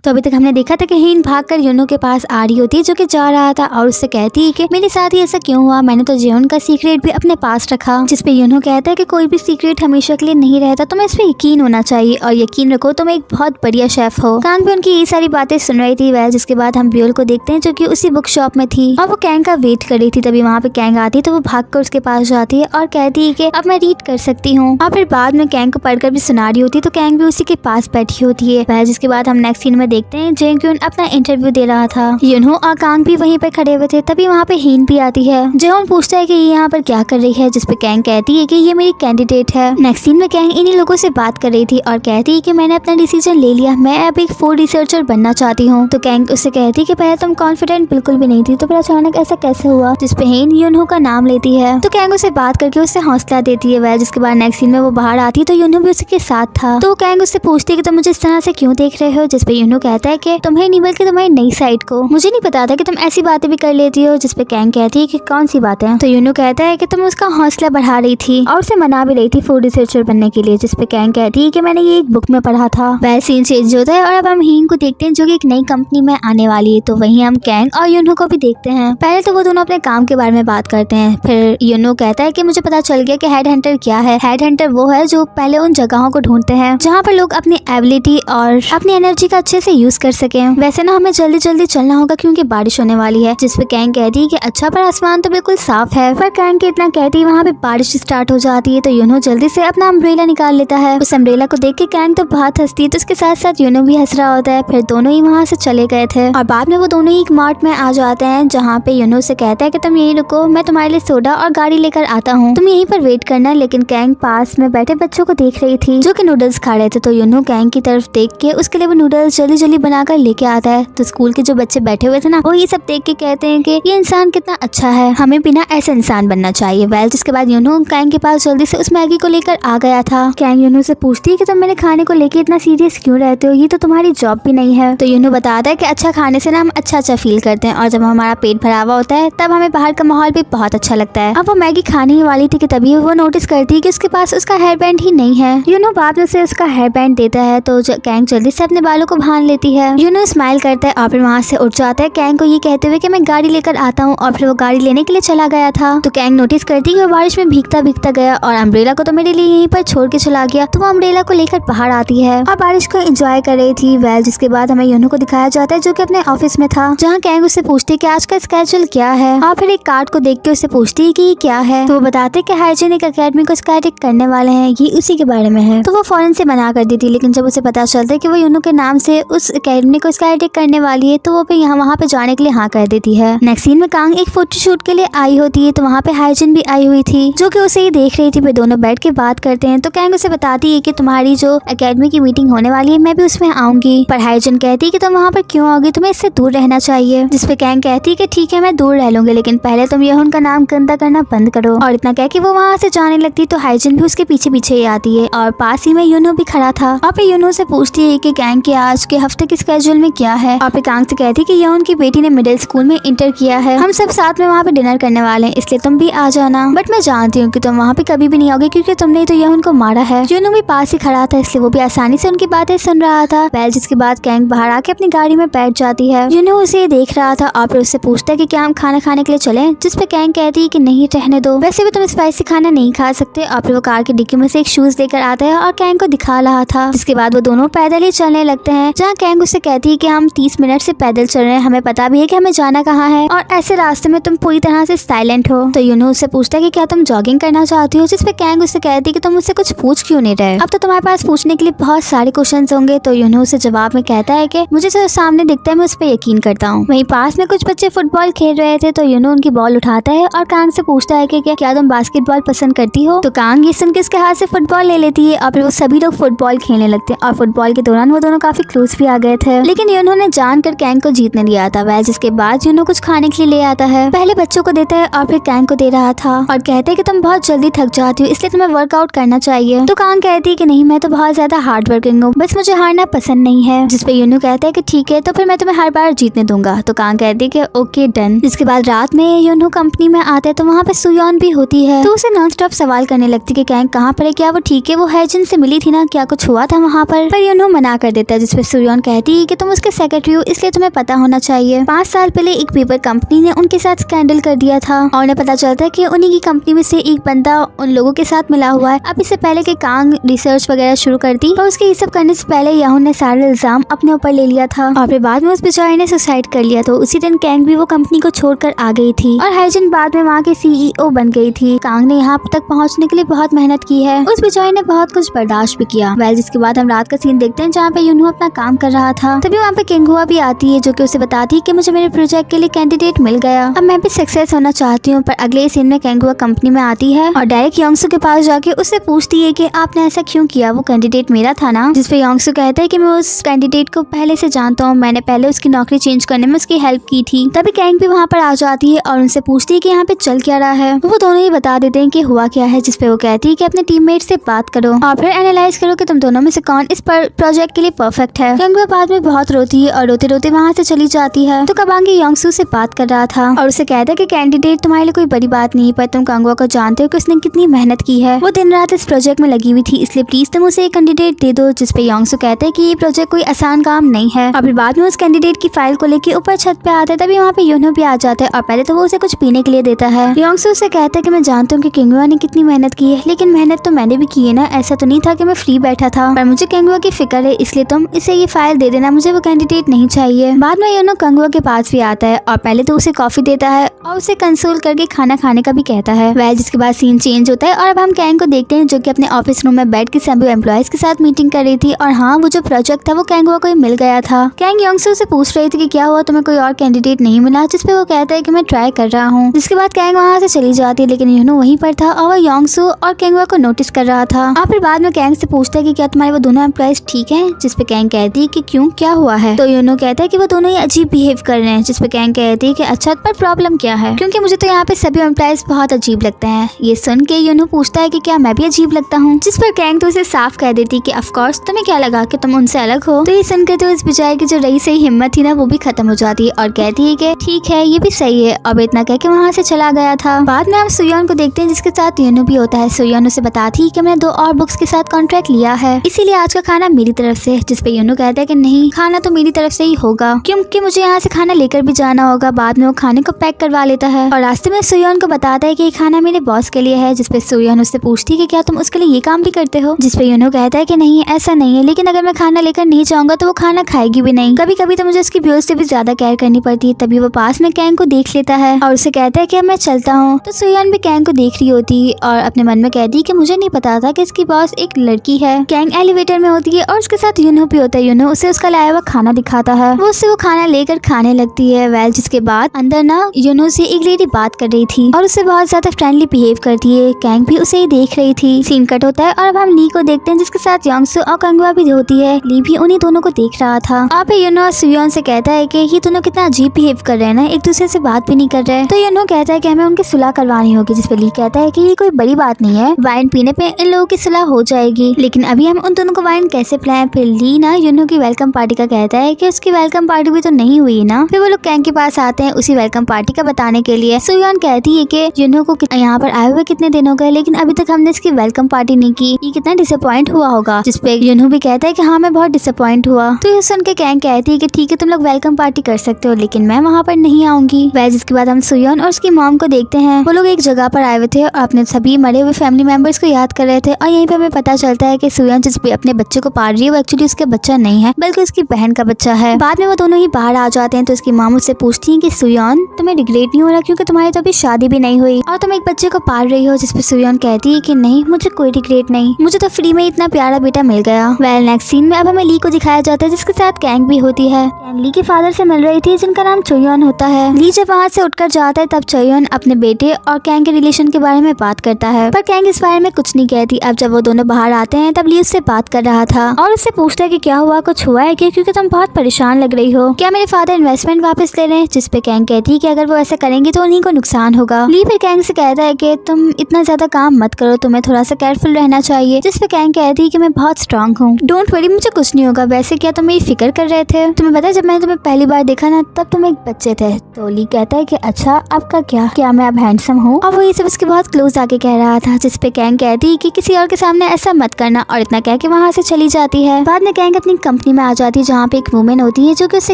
तो अभी तक हमने देखा था कि हीन भागकर यूनो के पास आ रही होती है जो कि जा रहा था और उससे कहती है कि मेरे साथ ही ऐसा क्यों हुआ, मैंने तो जेवन का सीक्रेट भी अपने पास रखा। जिसपे यूनो कहता है कि कोई भी सीक्रेट हमेशा के लिए नहीं रहता, तुम्हें इस पे यकीन होना चाहिए और यकीन रखो तुम एक बहुत बढ़िया शेफ हो। कांग भी उनकी ये सारी बातें सुन रही थी। वह जिसके बाद हम ब्यूल को देखते हैं जो कि उसी बुक शॉप में थी और वो कैंग का वेट कर रही थी। तभी वहाँ पे कैंग आती है तो वो भागकर उसके पास जाती है और कहती है कि अब मैं रीड कर सकती हूँ। और फिर बाद में कैंग को पढ़कर भी सुना रही होती है तो कैंग भी उसी के पास बैठी होती है। वह जिसके बाद हम नेक्स्ट सीन में देखते हैं जेंग्यून अपना इंटरव्यू दे रहा था। यूनो और कांग भी वहीं पर खड़े हुए थे। तभी वहाँ पे हीन भी आती है। जेहोन पूछता है कि ये यहाँ पर क्या कर रही है, जिसपे कैंग कहती है कि ये मेरी कैंडिडेट है। नेक्स्ट सीन में कैंग इन्हीं लोगों से बात कर रही थी और कहती है कि मैंने अपना डिसीजन ले लिया, मैं अब एक फूड रिसर्चर बनना चाहती हूँ। तो कैंग उससे कहती है कि पहले तुम कॉन्फिडेंट बिल्कुल भी नहीं थी, तो फिर अचानक ऐसा कैसे हुआ, जिसपे हीन यूनो का नाम लेती है। तो कैंग उसे बात करके उससे हौसला देती है। वह जिसके बाद नेक्स्ट सीन में वो बाहर आती है तो यूनो भी उसके साथ था। तो कैंग उससे पूछती है कि तुम मुझे इस तरह से क्यों देख रहे हो, जिसपे यूनो कहता है कि तुम्हें नहीं बल्कि तुम्हारी नई साइड को, मुझे नहीं पता था कि तुम ऐसी बातें भी कर लेती हो। जिसपे कैंग कहती है कि कौन सी बातें। तो यूनो कहता है कि तुम उसका हौसला बढ़ा रही थी और उसे मना भी रही थी फूड रिसर्चर बनने के लिए। जिसपे कैंग कहती है कि मैंने ये एक बुक में पढ़ा था। वह सीन चेंज होता है और अब हम हीन को देखते हैं जो कि एक नई कंपनी में आने वाली है। तो वहीं हम कैंग और यूनो को भी देखते हैं। पहले तो वो दोनों अपने काम के बारे में बात करते हैं। फिर यूनो कहता है कि मुझे पता चल गया कि हेड हंटर क्या है। हेड हंटर वो है जो पहले उन जगहों को ढूंढते हैं जहाँ पर लोग अपनी एबिलिटी और अपनी एनर्जी का अच्छे से यूज कर सके। वैसे ना हमें जल्दी जल्दी चलना होगा क्योंकि बारिश होने वाली है। जिसपे कैंग कहती है कि अच्छा, पर आसमान तो बिल्कुल साफ है। पर कैंग के इतना कहती है वहाँ पे बारिश स्टार्ट हो जाती है। तो यूनो जल्दी से अपना अम्ब्रेला निकाल लेता है। उस अम्ब्रेला को देख के कैंग तो बहुत हंसती है, तो उसके साथ साथ यूनो भी हंस रहा होता है। फिर दोनों ही वहाँ से चले गए थे और बाद में वो दोनों ही एक मार्ट में आ जाते हैं जहाँ पे यूनो से कहता है कि तुम यहीं रुको, मैं तुम्हारे लिए सोडा और गाड़ी लेकर आता हूँ, तुम यहीं पर वेट करना। लेकिन कैंग पास में बैठे बच्चों को देख रही थी जो कि नूडल्स खा रहे थे। तो यूनो कैंग की तरफ देख के उसके लिए वो नूडल्स जल्दी जल्दी बनाकर लेके आता है। तो स्कूल के जो बच्चे बैठे हुए थे ना, वो ये सब देख के कहते हैं कि ये इंसान कितना अच्छा है, हमें भी ना ऐसा इंसान बनना चाहिए। वेल जिसके बाद यूनो कैंग के पास जल्दी से उस मैगी को लेकर आ गया था। कैंग यूनो से पूछती है कि तुम मेरे खाने को लेके इतना सीरियस क्यों रहते हो, ये तो तुम्हारी जॉब भी नहीं है। तो यूनो बताता है कि अच्छा खाने से ना हम अच्छा अच्छा फील करते हैं और जब हमारा पेट भरा हुआ होता है तब हमें बाहर का माहौल भी बहुत अच्छा लगता है। अब वो मैगी खाने ही वाली थी कि तभी वो नोटिस करती है कि उसके पास उसका हेयर बैंड ही नहीं है। यूनो बाद में से उसका हेयर बैंड देता है तो कैंग जल्दी से अपने बालों को बांध लेती है। यूनो स्माइल करता है और फिर वहाँ से उठ जाता है कैंग को ये कहते हुए कि मैं गाड़ी लेकर आता हूँ। और फिर वो गाड़ी लेने के लिए चला गया था। तो कैंग नोटिस करती है कि वो बारिश में भीगता भीगता गया और अम्ब्रेला को तो मेरे लिए यहीं पर छोड़ के चला गया। तो वो अम्ब्रेला को लेकर बाहर आती है और बारिश को एंजॉय कर रही थी। वेल जिसके बाद हमें यूनो को दिखाया जाता है जो कि अपने ऑफिस में था, जहाँ कैंग उससे पूछती है कि आज का स्केड्यूल क्या है और फिर एक कार्ड को देख के उससे पूछती है कि ये क्या है। तो वो बताते हैं कि हाइजीनिक एकेडमी को स्काईटेक करने वाले हैं, ये उसी के बारे में है। तो वो फौरन से मना कर दी थी, लेकिन जब उसे पता चलता है कि वो यूनो के नाम से उस एकेडमी को स्काईटेक करने वाली है तो वो भी यहाँ वहाँ पे जाने के लिए हाँ कर देती है। नेक्स्ट सीन में कांग एक फोटोशूट के लिए आई होती है तो वहाँ पे हाइजिन भी आई हुई थी जो कि उसे ही देख रही थी। फिर दोनों बैठ के बात करते हैं तो कैंग उसे बताती है कि तुम्हारी जो एकेडमी की मीटिंग होने वाली है मैं भी उसमें आऊंगी। पर हाइजिन कहती है कि तुम वहाँ पर क्यों आओगी, तुम्हें इससे दूर रहना चाहिए। जिसपे कैंग कहती है कि ठीक है मैं दूर रह लूंगी, लेकिन पहले तुम यह उनका नाम गंदा करना बंद करो। और इतना कह के वो वहाँ से जाने लगती तो हाइजिन भी उसके पीछे पीछे ही आती है और पास ही में यूनो भी खड़ा था। और फिर यूनो से पूछती है कि कैंग के आज के हफ्ते के स्केड्यूल में क्या है। और फिर कैंग से कहती है कि यूनो की बेटी ने मिडिल स्कूल में इंटर किया है, हम सब साथ में वहाँ पे डिनर करने वाले हैं, इसलिए तुम भी आ जाना। बट मैं जानती हूँ कि तुम वहाँ पे कभी भी नहीं आओगे क्योंकि तुमने तो यूनो को मारा है। यूनो भी पास ही खड़ा था इसलिए वो भी आसानी से उनकी बातें सुन रहा था। वेल जिसके बाद कैंग बाहर आके अपनी गाड़ी में बैठ जाती है। यूनो उसे देख रहा था और फिर उससे पूछता है कि क्या हम खाना खाने के लिए चलें, जिसपे कैंग कहती है कि नहीं रहने दो, वैसे भी तुम स्पाइसी खाना नहीं खा सकते। और फिर वो कार की डिक्की में से एक शूज लेकर आता है और कैंग को दिखा रहा था। जिसके बाद वो दोनों पैदल ही चलने लगते हैं, जहाँ कैंग उससे कहती है कि हम 30 मिनट से पैदल चल रहे हैं, हमें पता भी है कि हमें जाना कहाँ है और ऐसे रास्ते में तुम पूरी तरह से साइलेंट हो। तो यूनो उससे पूछता है कि क्या तुम जॉगिंग करना चाहती हो, जिसपे कैंग उससे कहती है कि तुम मुझसे कुछ पूछ क्यों नहीं रहे, अब तो तुम्हारे पास पूछने के लिए बहुत सारे क्वेश्चन होंगे। तो यूनो उसे जवाब में कहता है कि मुझे जो सामने दिखता है मैं उस पर यकीन करता हूँ। वहीं पास में कुछ बच्चे फुटबॉल खेल रहे थे तो यूनो उनकी बॉल उठाता है और कांग से पूछता है कि क्या तुम बास्केटबॉल पसंद करती हो। तो कांग ये सुन के उसके हाथ से फुटबॉल ले लेती है और फिर वो सभी लोग फुटबॉल खेलने लगते हैं और फुटबॉल के दौरान वो दोनों काफी क्लोज भी आ गए थे, लेकिन यूनो ने जानकर कैंग को जीतने दिया था। वह जिसके बाद यूनो कुछ खाने के लिए ले आता है, पहले बच्चों को देता है और फिर कैंग को दे रहा था और कहते हैं कि तुम बहुत जल्दी थक जाती हो इसलिए तुम्हें वर्कआउट करना चाहिए। तो कांग कहती है कि नहीं, मैं तो बहुत ज्यादा हार्ड वर्किंग हूँ, बस मुझे हारना पसंद नहीं है। जिसपे यूनो कहता है कि ठीक है तो फिर मैं तुम्हें हर बार जीतने दूंगा। तो कांग कहती है कि ओके डन। जिसके बाद रात में यूनो कंपनी में आते हैं तो वहाँ पे सुयोन भी होती है तो उसे नॉन स्टॉप सवाल करने लगती है कि कैंग कहाँ पर है, क्या वो ठीक है, वो हाइजिन से मिली थी ना, क्या कुछ हुआ था वहाँ पर यूनो मना कर देता है। जिसपे सुयोन सुयोन कहती है कि तुम उसके सेक्रेटरी हो इसलिए तुम्हें पता होना चाहिए। 5 साल पहले एक पेपर कंपनी ने उनके साथ स्कैंडल कर दिया था और उन्हें पता चलता है कि उन्हीं की कंपनी में से एक बंदा उन लोगों के साथ मिला हुआ है। अब इससे पहले कि कांग रिसर्च वगैरह शुरू करती और उसके ये सब करने से पहले याहुन ने सारे इल्जाम अपने ऊपर ले लिया था और फिर बाद में उस बेचारे ने सुसाइड कर लिया। तो उसी दिन कैंग भी वो कंपनी को छोड़कर आ गई थी और हाइजिन बाद में वहाँ के CEO बन गई थी। कांग ने यहाँ तक पहुँचने के लिए बहुत मेहनत की है। उस बेचारे ने बहुत कुछ बर्दाश्त भी किया। जिसके बाद हम रात का सीन देखते हैं जहाँ पे यूनहो अपना काम कर रहा था। तभी वहाँ पे केंगहुआ भी आती है जो कि उसे बताती है कि मुझे मेरे प्रोजेक्ट के लिए कैंडिडेट मिल गया, अब मैं भी सक्सेस होना चाहती हूँ। पर अगले सीन में केंगहुआ कंपनी में आती है और डायरेक्ट योंगसू के पास जाके उससे पूछती है कि आपने ऐसा क्यों किया, वो कैंडिडेट मेरा था ना। जिसपे योंगसू कहता है कि मैं उस कैंडिडेट को पहले से जानता हूँ, मैंने पहले उसकी नौकरी चेंज करने में उसकी हेल्प की थी। तभी कैंग भी वहाँ पर आ जाती है और उनसे पूछती है कि यहाँ पे चल क्या रहा है। वो दोनों ही बता देते हैं कि हुआ क्या है। जिसपे वो कहती है कि अपने टीममेट से बात करो और फिर एनालाइज करो कि तुम दोनों में से कौन इस प्रोजेक्ट के लिए परफेक्ट है। केंगहुआ बाद में बहुत रोती है और रोते रोते वहाँ से चली जाती है। तो कबांगी योंगसू से बात कर रहा था और उसे कहता है कि कैंडिडेट तुम्हारे लिए कोई बड़ी बात नहीं, पर तुम केंगहुआ को जानते हो कि उसने कितनी मेहनत की है, वो दिन रात इस प्रोजेक्ट में लगी हुई थी, इसलिए प्लीज तुम उसे एक कैंडिडेट दे दो। जिसपे योंगसू कहते हैं कि ये प्रोजेक्ट कोई आसान काम नहीं है। और फिर बाद में उस कैंडिडेट की फाइल को लेकर ऊपर छत पे आता है। तभी वहाँ पे यूनहो भी आ जाता है और पहले तो वो उसे कुछ पीने के लिए देता है। योंगसू उसे कहता है कि मैं जानता हूँ कि केंगहुआ ने कितनी मेहनत की है, लेकिन मेहनत तो मैंने भी की है ना, ऐसा तो नहीं था कि मैं फ्री बैठा था, पर मुझे केंगहुआ की फिक्र है, इसलिए तुम इसे ये फाइल दे देना, मुझे वो कैंडिडेट नहीं चाहिए। बाद में यूनहो केंगहुआ के पास भी आता है और पहले तो उसे कॉफी देता है और उसे कंसोल करके खाना खाने का भी कहता है। जिसके बाद सीन चेंज होता है और अब हम कैंग को देखते हैं जो कि अपने ऑफिस रूम में बैठ के सभी एम्प्लॉयज के साथ मीटिंग कर रही थी। और हाँ, वो जो प्रोजेक्ट था वो केंगहुआ को मिल गया था। कैंग योंगसू से पूछ रही थी कि क्या हुआ, तुम्हें कोई और कैंडिडेट नहीं मिला। जिसपे वो कहता है कि मैं ट्राई कर रहा हूँ। जिसके बाद कैंग वहाँ से चली जाती है, लेकिन यूनहो वहीं पर था और वो योंगसू और केंगहुआ को नोटिस कर रहा था। और फिर बाद में कैंग से पूछता है कि क्या तुम्हारे वो दोनों एम्प्लॉयज ठीक है। जिसपे कैंग कहती है कि क्यों, क्या हुआ है। तो यूनहो कहता है कि वो दोनों ही अजीब बिहेव कर रहे हैं। जिसपे कैंग कहती है कि अच्छा, पर प्रॉब्लम क्या है, क्योंकि मुझे तो यहाँ पे सभी एम्प्लॉयज बहुत अजीब लगते हैं। ये सुन के यूनहो पूछता है कि क्या मैं भी अजीब लगता हूँ। जिस पर कैंग तो उसे साफ कह देती कि ऑफ कोर्स, तुम्हें क्या लगा कि तुम उनसे अलग हो। तो ये सुनकर तो इस बेचारे की जो रही सही हिम्मत थी ना, वो भी खत्म हो जाती है और कहती है कि ठीक है, ये भी सही है। अब इतना कह के वहाँ से चला गया था। बाद में हम सुयोन को देखते हैं जिसके साथ यूनहो भी होता है। सुयोन उसे बताती है कि मैंने 2 और बुक्स के साथ कॉन्ट्रैक्ट लिया है, इसीलिए आज का खाना मेरी तरफ से। जिसपे यूनहो कहता है कि नहीं, खाना तो मेरी तरफ से ही होगा, क्योंकि मुझे यहाँ से खाना लेकर भी जाना होगा। बाद में वो खाने को पैक करवा लेता है और रास्ते में सुयोन को बताता है कि ये खाना मेरे बॉस के लिए है। जिसपे सुयोन उससे पूछती है कि क्या तुम उसके लिए ये काम भी करते हो। जिसपे यूनहो कहता है कि नहीं, ऐसा नहीं है, लेकिन अगर मैं खाना लेकर नहीं जाऊंगा तो वो खाना खाएगी भी नहीं। कभी कभी तो मुझे उसकी व्यूज से भी ज्यादा केयर करनी पड़ती है। तभी वो पास में कैंग को देख लेता है और उसे कहता है कि अब मैं चलता हूँ। तो सुयोन भी कैंग को देख रही होती है और अपने मन में कहती है कि मुझे नहीं पता था कि इसकी बॉस एक लड़की है। कैंग एलिवेटर में होती है और उसके साथ यूनहो भी होता है। यूनहो उसे उसका लाया हुआ खाना दिखाता है, वो उससे वो खाना लेकर खाने लगती है। जिसके बाद अंदर ना यूनहो से एक लेडी बात कर रही थी और उससे बहुत ज्यादा फ्रेंडली बिहेव करती है। कैंग भी उसे ही देख रही थी। सीन कट होता है और अब हम ली को देखते हैं जिसके साथ योंगसू और केंगहुआ भी होती है। ली भी उन्हीं दोनों को देख रहा था। आप यूनहो सुयोन से कहता है कि ये दोनों कितना अजीब बिहेव कर रहे हैं ना, एक दूसरे से बात भी नहीं कर रहे। तो यूनहो कहता है कि हमें उनकी सुलह करवानी होगी। जिसपे ली कहता है कि ये कोई बड़ी बात नहीं है, वाइन पीने पे इन लोगों की सुलह हो जाएगी, लेकिन अभी हम उन दोनों को वाइन कैसे पिलाएं। फिर ली ना यूनहो की वेलकम पार्टी का कहता है कि उसकी वेलकम पार्टी भी तो नहीं हुई ना। फिर वो लोग कैंग के पास आते हैं उसी वेलकम पार्टी का बताने के लिए। सुयोन कहती है कि यूनहो को यहाँ पर आए हुए कितने दिन हो गए, लेकिन अभी तक हमने इसकी वेलकम पार्टी नहीं की, ये कितना डिसअपॉइंट हुआ होगा। जिसपे यूनहो भी कहता है कि हाँ, मैं बहुत डिसअपॉइंट हुआ। तो ये सुन के कैंग कहती है कि ठीक है, तुम लोग वेलकम पार्टी कर सकते हो, लेकिन मैं वहाँ पर नहीं आऊंगी। जिसके बाद हम सुयोन और उसकी मॉम को देखते हैं। वो लोग एक जगह पर आए हुए थे और अपने सभी मरे हुए फैमिली मेंबर्स को याद कर रहे थे। और यहीं पे हमें पता चलता है कि सुयोन जिस भी अपने बच्चे को पाल रही है वो एक्चुअली उसके बच्चा नहीं है, बल्कि उसकी बहन का बच्चा है। बाद में वो दोनों ही बाहर आ जाते हैं। तो उसकी मॉम उससे पूछती है कि सुयोन, तुम्हें रिग्रेट नहीं हो रहा क्योंकि तुम्हारी तो अभी शादी भी नहीं हुई और तुम एक बच्चे को पाल रही हो। जिसपे सुयोन कहती है कि नहीं, मुझे कोई रिग्रेट नहीं, मुझे तो फ्री में इतना प्यारा बेटा मिल गया। नेक्स्ट सीन में अब हमें ली को दिखाया जाता है जिसके साथ कैंग भी होती है। कैंग ली के फादर से मिल रही थी जिनका नाम चोयोन होता है। ली जब वहाँ से उठकर जाता है तब चोयोन अपने बेटे और कैंग के रिलेशन के बारे में बात करता है, पर कैंग इस बारे में कुछ नहीं कहती। अब जब वो दोनों बाहर आते हैं तब ली उससे बात कर रहा था और उससे पूछता है कि क्या हुआ, कुछ हुआ है क्या, क्योंकि तुम बहुत परेशान लग रही हो, क्या मेरे फादर इन्वेस्टमेंट वापस ले रहे हैं। जिसपे कैंग कहती है कि अगर वो ऐसा करेंगे तो उन्हीं को नुकसान होगा। ली फिर कैंग से कहता है कि तुम इतना ज्यादा काम मत करो, तुम्हें थोड़ा सा केयरफुल रहना चाहिए। जिसपे कैंग कहती है कि मैं बहुत स्ट्रांग हूँ, डोंट वरी, मुझे कुछ नहीं होगा। वैसे क्या तुम मेरी फिक्र कर रहे थे, तुम्हें पता है जब मैंने तुम्हें पहली बार देखा ना तब तुम एक बच्चे थे। तो ली कहता है कि अच्छा, आपका क्या मैं अब हैंडसम हूँ। और वो ये सब उसके बहुत क्लोज आके कह रहा था। जिसपे कैंग कहती है कि किसी और के सामने ऐसा मत करना और इतना कह के वहाँ से चली जाती है। बाद में कैंग अपनी कंपनी कंपनी में आ जाती है जहाँ पे एक वुमेन होती है जो कि उससे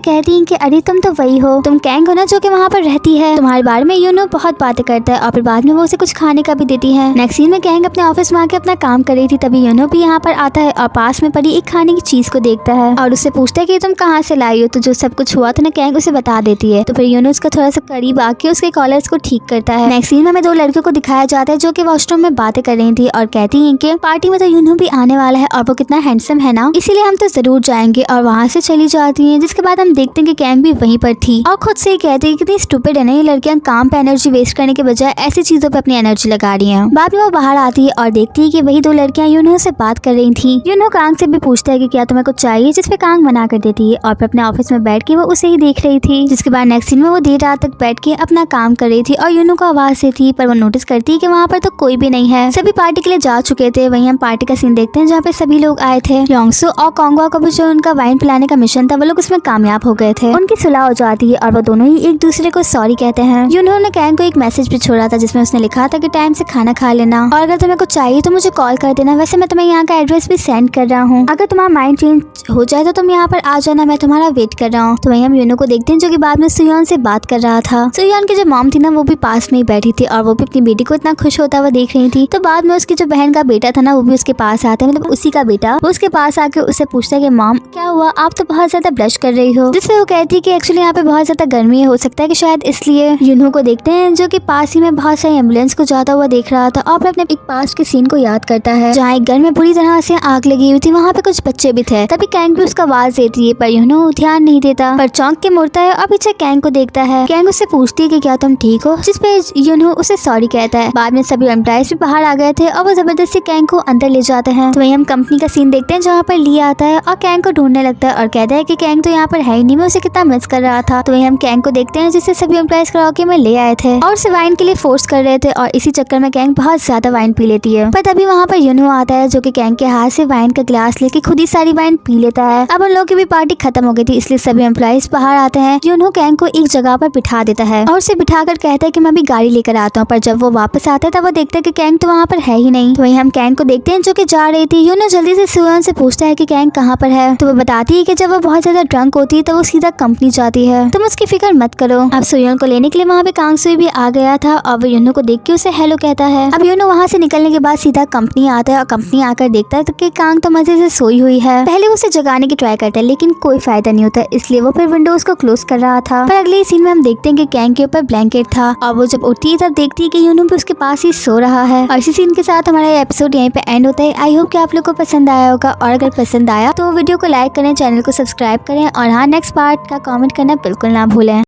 कहती है कि अरे तुम तो वही हो, तुम कैंग हो ना जो कि वहाँ पर रहती है, तुम्हारे बारे में यूनो बहुत बातें करता है और फिर बाद में वो उसे कुछ खाने का भी देती है। नेक्स्ट सीन में कैंग अपने ऑफिस में आके अपना काम कर रही थी, तभी यूनो भी यहाँ पर आता है और पास में पड़ी एक खाने की चीज को देखता है और उससे पूछता है कि तुम कहाँ से लाई हो। तो जो सब कुछ हुआ था ना कैंग उसे बता देती है। तो फिर यूनो उसका थोड़ा सा करीब आके उसके कॉलर्स को ठीक करता है। नेक्स्ट सीन में हमें दो लड़कियों को दिखाया जाता है जो कि वॉशरूम में बातें कर रही थी और कहती है कि पार्टी में तो यूनो भी आने वाला है और वो कितना हैंडसम है ना, इसीलिए हम तो जरूर जाएंगे। और वहाँ से चली जाती है, जिसके बाद हम देखते हैं कि कैंग भी वहीं पर थी और खुद से ही कहती है कितनी स्टूपिड है ना ये लड़कियां, काम पे एनर्जी वेस्ट करने के बजाय ऐसी चीजों पे अपनी एनर्जी लगा रही हैं। बाद में वो बाहर आती है और देखती है कि वही दो लड़कियां यूनो से बात कर रही थी। यूनो कांग से भी पूछता है कि क्या तुम्हें कुछ चाहिए, जिसपे कांग मना कर देती है और फिर अपने ऑफिस में बैठ के वो उसे ही देख रही थी। जिसके बाद नेक्स्ट सीन में वो देर रात तक बैठ के अपना काम कर रही थी और यूनो को आवाज से थी, पर वो नोटिस करती है कि वहाँ पर तो कोई भी नहीं है, सभी पार्टी के लिए जा चुके थे। वहीं हम पार्टी का सीन देखते हैं जहाँ पे सभी लोग आए थे। योंगसू और कोंगवा को भी जो उनका वाइन पिलाने का मिशन था वो लोग उसमें कामयाब हो गए थे। उनकी सुलह हो जाती है और वो दोनों ही एक दूसरे को सॉरी कहते हैं। यूनो ने कैंग को एक मैसेज भी छोड़ा था जिसमें उसने लिखा था कि टाइम से खाना खा लेना और अगर तुम्हें कुछ चाहिए तो मुझे कॉल कर देना, वैसे मैं तुम्हें यहाँ का एड्रेस भी सेंड कर रहा हूँ, अगर तुम्हारा माइंड चेंज हो जाए तो तुम यहाँ पर आ जाना, मैं तुम्हारा वेट कर रहा हूँ। तो वहीं हम यूनो को देखते हैं जो कि बाद में सुयोन से बात कर रहा था। सुयोन की जो मॉम थी ना वो भी पास में ही बैठी थी और वो भी अपनी बेटी को इतना खुश होता हुआ देख रही थी। तो बाद में उसकी जो बहन का बेटा था ना वो भी उसके पास आता है, मतलब उसी का बेटा, वो उसके पास आके उससे पूछता है कि मॉम क्या हुआ, आप तो बहुत ज्यादा ब्लश कर रही हो, जिसपे वो कहती है कि एक्चुअली यहाँ पे बहुत ज्यादा गर्मी है, हो सकता है कि शायद इसलिए। यूनो को देखते हैं जो कि पास ही में बहुत सारी एम्बुलेंस को जाता हुआ देख रहा था और अपने एक पास्ट के सीन को याद करता है जहाँ एक घर में बुरी तरह से आग लगी हुई थी, वहाँ पे कुछ बच्चे भी थे। तभी कैंग भी उसका आवाज देती है पर यूनो ध्यान नहीं देता, पर चौंक के मुड़ता है और पीछे कैंग को देखता है। कैंग उससे पूछती है कि क्या तुम ठीक हो, जिसपे यूनो उसे सॉरी कहता है। बाद में सभी एम्प्लॉइज भी बाहर आ गए थे और वो जबरदस्ती कैंग को अंदर ले जाते हैं। तो वहीं हम कंपनी का सीन देखते हैं जहाँ पर ली आता है और कैंग को ढूंढने लगता है और कहता है कि कैंग तो यहाँ पर है ही नहीं, मैं उसे कितना मिस कर रहा था। तो वहीं हम कैंग को देखते हैं जिसे सभी एम्प्लॉइज कराओके में ले आए थे और उसे वाइन के लिए फोर्स कर रहे थे और इसी चक्कर में कैंग बहुत ज्यादा वाइन पी लेती है। पर तभी वहाँ पर यूनो आता है जो कि कैंग के हाथ से वाइन का ग्लास लेके खुद ही सारी वाइन पी लेता है। अब उन लोगों की भी पार्टी खत्म हो गई थी, इसलिए सभी एम्प्लॉइज बाहर आते हैं। यूनो कैंग को एक जगह पर बिठा देता है और उसे बिठाकर कहता है कि मैं भी गाड़ी लेकर आता हूँ। पर जब वो वापस आता है तब वो देखता है कि कैंग तो वहाँ पर है ही नहीं। तो वहीं हम कैंग को देखते हैं जो कि जा रही थी। यूनो जल्दी से सुयोन से पूछता है कि कैंग कहाँ पर है, तो वो बताती है कि जब वो बहुत ज्यादा ड्रंक होती है तो वो सीधा कंपनी जाती है, तुम उसकी फिक्र मत करो। अब सुयोन को लेने के लिए वहाँ पे कांगसुई भी आ गया था और वो यूनो को देख के उसे हेलो कहता है। अब यूनो वहाँ से निकलने के बाद सीधा कंपनी आता है और कंपनी आकर देखता है कि कांग तो मजे से सोई हुई है। पहले वो उसे जगाने की ट्राई करता है लेकिन कोई फायदा नहीं होता, इसलिए वो फिर विंडोज को क्लोज कर रहा था। पर अगले सीन में हम देखते हैं कि कैंग के ऊपर ब्लैंकेट था और वो जब उठती है तब देखती है कि यूनो भी उसके पास ही सो रहा है। और इसी सीन के साथ हमारा ये एपिसोड यहीं पे एंड होता है। आई होप कि आप लोग को पसंद आया होगा और अगर पसंद आया तो वीडियो को लाइक करें, चैनल को सब्सक्राइब करें और हाँ नेक्स्ट पार्ट का कमेंट करना बिल्कुल ना भूलें।